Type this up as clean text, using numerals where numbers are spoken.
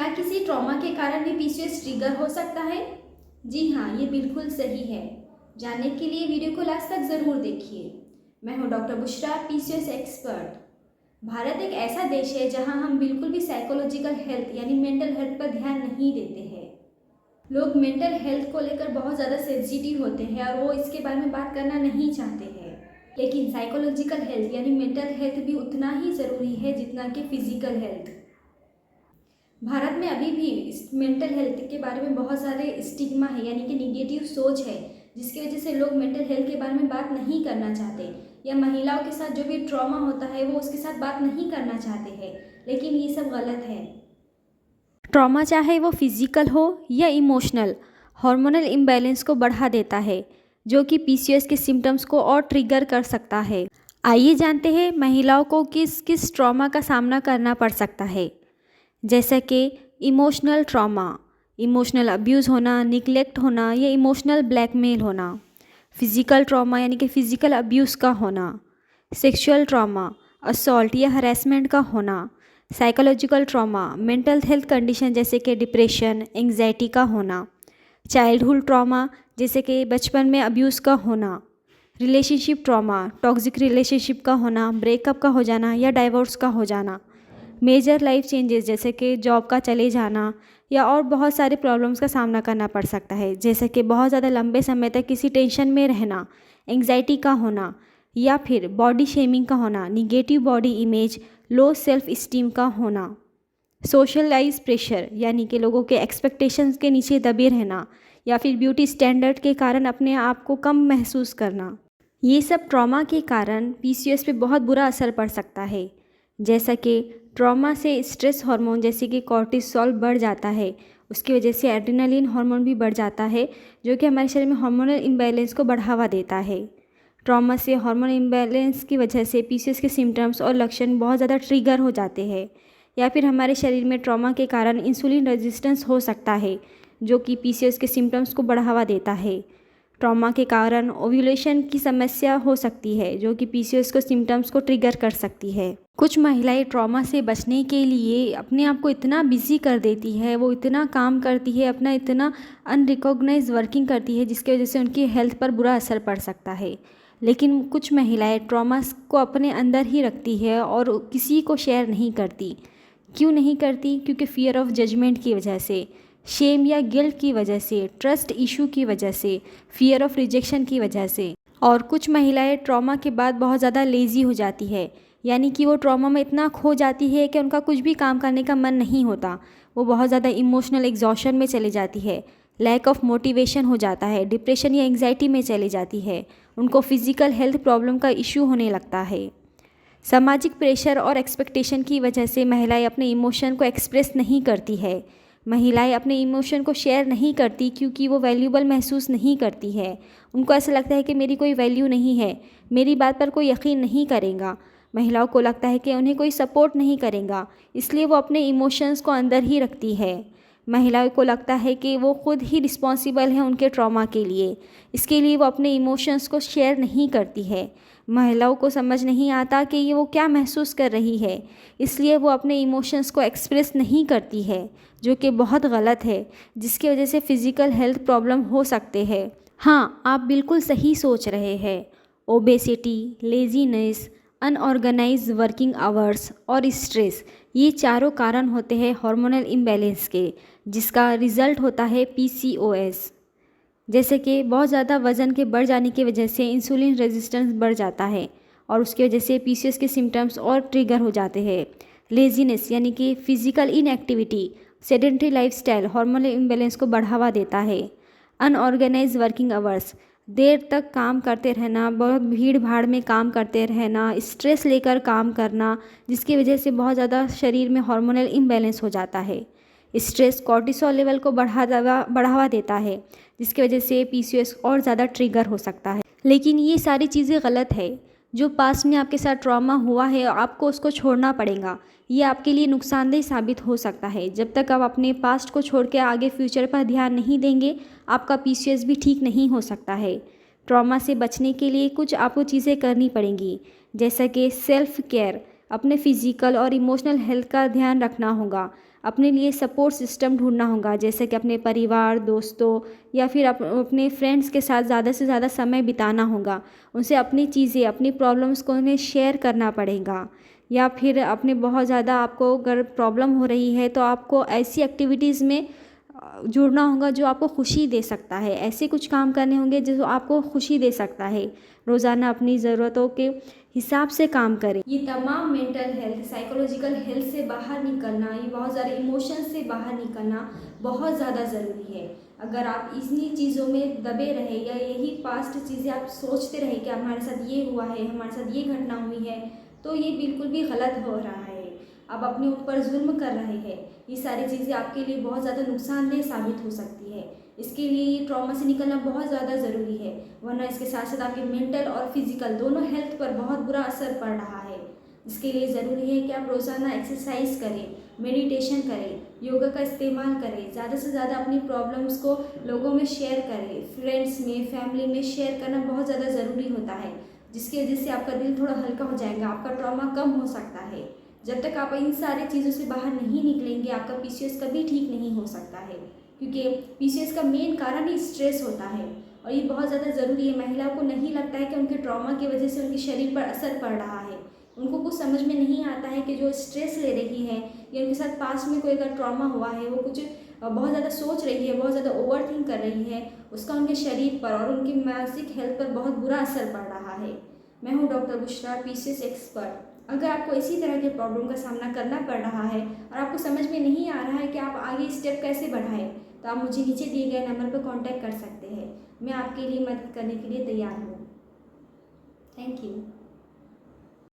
क्या किसी ट्रॉमा के कारण भी पीसीओएस ट्रिगर हो सकता है? जी हाँ, ये बिल्कुल सही है। जानने के लिए वीडियो को लास्ट तक ज़रूर देखिए। मैं हूँ doctor Bushra, PCOS expert. Bharat एक ऐसा देश है जहाँ हम बिल्कुल भी साइकोलॉजिकल हेल्थ यानी मेंटल हेल्थ पर ध्यान नहीं देते हैं। लोग मेंटल हेल्थ को लेकर बहुत ज़्यादा सेंसिटिव होते हैं और वो इसके बारे में बात करना नहीं चाहते हैं। लेकिन साइकोलॉजिकल हेल्थ यानी मेंटल हेल्थ भी उतना ही ज़रूरी है जितना कि फिजिकल हेल्थ। भारत में अभी भी इस मेंटल हेल्थ के बारे में बहुत सारे स्टिग्मा है यानी कि निगेटिव सोच है, जिसकी वजह से लोग मेंटल हेल्थ के बारे में बात नहीं करना चाहते, या महिलाओं के साथ जो भी ट्रॉमा होता है वो उसके साथ बात नहीं करना चाहते हैं। लेकिन ये सब गलत है। ट्रॉमा चाहे वो फिजिकल हो या इमोशनल, हार्मोनल इम्बैलेंस को बढ़ा देता है, जो कि पीसीओएस के सिम्टम्स को और ट्रिगर कर सकता है। आइए जानते हैं महिलाओं को किस किस ट्रॉमा का सामना करना पड़ सकता है। जैसा कि इमोशनल ट्रॉमा, इमोशनल अब्यूज़ होना, निगलेक्ट होना या इमोशनल ब्लैकमेल होना। फिज़िकल ट्रॉमा यानी कि फ़िज़िकल अब्यूज़ का होना। सेक्सुअल ट्रॉमा, असॉल्ट या हरेसमेंट का होना। Psychological trauma, mental health condition जैसे कि डिप्रेशन, एंग्जाइटी का होना। चाइल्डहुड ट्रॉमा जैसे कि बचपन में अब्यूज़ का होना। रिलेशनशिप ट्रॉमा, टॉक्सिक रिलेशनशिप का होना, ब्रेकअप का हो जाना या डाइवोर्स का हो जाना। मेजर लाइफ चेंजेस जैसे कि जॉब का चले जाना या और बहुत सारे प्रॉब्लम्स का सामना करना पड़ सकता है, जैसे कि बहुत ज़्यादा लंबे समय तक किसी टेंशन में रहना, एंग्जाइटी का होना या फिर बॉडी शेमिंग का होना, negative body image, low self esteem का होना। सोशलाइज प्रेशर यानी कि लोगों के एक्सपेक्टेशंस के नीचे दबे रहना या फिर ब्यूटी स्टैंडर्ड के कारण अपने आप को कम महसूस करना। ये सब ट्रॉमा के कारण पीसीओएस पे बहुत बुरा असर पड़ सकता है। जैसा कि ट्रॉमा से स्ट्रेस हार्मोन जैसे कि कॉर्टिसोल बढ़ जाता है, उसकी वजह से एड्रेनालिन हार्मोन भी बढ़ जाता है, जो कि हमारे शरीर में हार्मोनल इम्बैलेंस को बढ़ावा देता है। ट्रॉमा से हार्मोन इम्बैलेंस की वजह से पीसीओएस के सिम्टम्स और लक्षण बहुत ज़्यादा ट्रिगर हो जाते हैं, या फिर हमारे शरीर में ट्रॉमा के कारण इंसुलिन रेजिस्टेंस हो सकता है, जो कि पीसीओएस के सिम्टम्स को बढ़ावा देता है। ट्रॉमा के कारण ओव्यूलेशन की समस्या हो सकती है, जो कि पीसीओएस को सिम्टम्स को ट्रिगर कर सकती है। कुछ महिलाएं ट्रॉमा से बचने के लिए अपने आप को इतना बिजी कर देती है, वो इतना काम करती है, अपना इतना अनरिकॉग्नाइज वर्किंग करती है, जिसकी वजह से उनकी हेल्थ पर बुरा असर पड़ सकता है। लेकिन कुछ महिलाएं ट्रॉमा को अपने अंदर ही रखती है और किसी को शेयर नहीं करती। क्यों नहीं करती? क्योंकि फियर ऑफ जजमेंट की वजह से, शेम या गिल्ट की वजह से, ट्रस्ट इशू की वजह से, फियर ऑफ रिजेक्शन की वजह से। और कुछ महिलाएं ट्रॉमा के बाद बहुत ज़्यादा लेज़ी हो जाती है, यानी कि वो ट्रॉमा में इतना खो जाती है कि उनका कुछ भी काम करने का मन नहीं होता। वो बहुत ज़्यादा इमोशनल एग्जॉशन में चली जाती है, लैक ऑफ मोटिवेशन हो जाता है, डिप्रेशन या एंग्जाइटी में चली जाती है, उनको फिजिकल हेल्थ प्रॉब्लम का इशू होने लगता है। सामाजिक प्रेशर और एक्सपेक्टेशन की वजह से महिलाएं अपने इमोशन को एक्सप्रेस नहीं करती है। महिलाएं अपने इमोशन को शेयर नहीं करती क्योंकि वो वैल्यूबल महसूस नहीं करती है। उनको ऐसा लगता है कि मेरी कोई वैल्यू नहीं है, मेरी बात पर कोई यकीन नहीं करेगा। महिलाओं को लगता है कि उन्हें कोई सपोर्ट नहीं करेगा, इसलिए वो अपने इमोशंस को अंदर ही रखती है। महिलाओं को लगता है कि वो खुद ही रिस्पॉन्सिबल है उनके ट्रॉमा के लिए, इसके लिए वो अपने इमोशंस को शेयर नहीं करती है। महिलाओं को समझ नहीं आता कि ये वो क्या महसूस कर रही है, इसलिए वो अपने इमोशंस को एक्सप्रेस नहीं करती है, जो कि बहुत गलत है, जिसकी वजह से फ़िज़िकल हेल्थ प्रॉब्लम हो सकते हैं। हाँ, आप बिल्कुल सही सोच रहे हैं। Obesity, laziness, unorganised working hours और स्ट्रेस, ये चारों कारण होते हैं हार्मोनल इम्बैलेंस के, जिसका रिज़ल्ट होता है पीसीओएस। जैसे कि बहुत ज़्यादा वज़न के बढ़ जाने की वजह से इंसुलिन रेजिस्टेंस बढ़ जाता है और उसकी वजह से पीसीओएस के सिम्टम्स और ट्रिगर हो जाते हैं। लेज़ीनेस यानी कि physical inactivity, sedentary lifestyle hormonal imbalance को बढ़ावा देता है। अनऑर्गेनाइज्ड वर्किंग आवर्स, देर तक काम करते रहना, बहुत भीड़ भाड़ में काम करते रहना, स्ट्रेस लेकर काम करना, जिसकी वजह से बहुत ज़्यादा शरीर में हार्मोनल इम्बैलेंस हो जाता है। स्ट्रेस कॉर्टिसोल लेवल को बढ़ावा देता है, जिसकी वजह से पीसीओएस और ज़्यादा ट्रिगर हो सकता है। लेकिन ये सारी चीज़ें गलत है। जो पास्ट में आपके साथ ट्रॉमा हुआ है, आपको उसको छोड़ना पड़ेगा। ये आपके लिए नुकसानदेह साबित हो सकता है। जब तक आप अपने पास्ट को छोड़ के आगे फ्यूचर पर ध्यान नहीं देंगे, आपका पीसीओएस भी ठीक नहीं हो सकता है। ट्रॉमा से बचने के लिए कुछ आपको चीज़ें करनी पड़ेंगी, जैसा कि सेल्फ केयर, अपने फिजिकल और इमोशनल हेल्थ का ध्यान रखना होगा। अपने लिए सपोर्ट सिस्टम ढूंढना होगा, जैसे कि अपने परिवार, दोस्तों या फिर अपने फ्रेंड्स के साथ ज़्यादा से ज़्यादा समय बिताना होगा। उनसे अपनी चीज़ें, अपनी प्रॉब्लम्स को उन्हें शेयर करना पड़ेगा। या फिर अपने बहुत ज़्यादा आपको अगर प्रॉब्लम हो रही है तो आपको ऐसी एक्टिविटीज़ में जुड़ना होगा जो आपको खुशी दे सकता है। ऐसे कुछ काम करने होंगे जो आपको खुशी दे सकता है। रोज़ाना अपनी ज़रूरतों के हिसाब से काम करें। ये तमाम मेंटल हेल्थ, साइकोलॉजिकल हेल्थ से बाहर निकलना, ये बहुत ज़्यादा इमोशन से बाहर निकलना बहुत ज़्यादा ज़रूरी है। अगर आप इन्हीं चीज़ों में दबे रहे या यही पास्ट चीज़ें आप सोचते रहे कि हमारे साथ ये हुआ है, हमारे साथ ये घटना हुई है, तो ये बिल्कुल भी गलत हो रहा है। आप अपने ऊपर जुल्म कर रहे हैं। ये सारी चीज़ें आपके लिए बहुत ज़्यादा नुकसानदेह साबित हो सकती है। इसके लिए ये ट्रॉमा से निकलना बहुत ज़्यादा ज़रूरी है, वरना इसके साथ साथ आपके मेंटल और फिजिकल दोनों हेल्थ पर बहुत बुरा असर पड़ रहा है। इसके लिए ज़रूरी है कि आप रोज़ाना एक्सरसाइज करें, मेडिटेशन करें, योगा का इस्तेमाल करें, ज़्यादा से ज़्यादा अपनी प्रॉब्लम्स को लोगों में शेयर करें। फ्रेंड्स में, फैमिली में शेयर करना बहुत ज़्यादा ज़रूरी होता है, जिसकी वजह से आपका दिल थोड़ा हल्का हो जाएगा, आपका ट्रॉमा कम हो सकता है। जब तक आप इन सारी चीज़ों से बाहर नहीं निकलेंगे, आपका पीसीओएस कभी ठीक नहीं हो सकता है, क्योंकि पीसीओएस का मेन कारण ही स्ट्रेस होता है और ये बहुत ज़्यादा ज़रूरी है। महिलाओं को नहीं लगता है कि उनके ट्रॉमा की वजह से उनके शरीर पर असर पड़ रहा है। उनको कुछ समझ में नहीं आता है कि जो स्ट्रेस ले रही है या उनके साथ पास में कोई अगर ट्रॉमा हुआ है, वो कुछ बहुत ज़्यादा सोच रही है, बहुत ज़्यादा ओवर थिंक कर रही है, उसका उनके शरीर पर और उनकी मानसिक हेल्थ पर बहुत बुरा असर पड़ रहा है। मैं हूँ डॉक्टर बुशरा, पीसीओएस एक्सपर्ट। अगर आपको इसी तरह के प्रॉब्लम का सामना करना पड़ रहा है और आपको समझ में नहीं आ रहा है कि आप आगे स्टेप कैसे बढ़ाएं, तो आप मुझे नीचे दिए गए नंबर पर कांटेक्ट कर सकते हैं। मैं आपके लिए मदद करने के लिए तैयार हूँ। Thank you.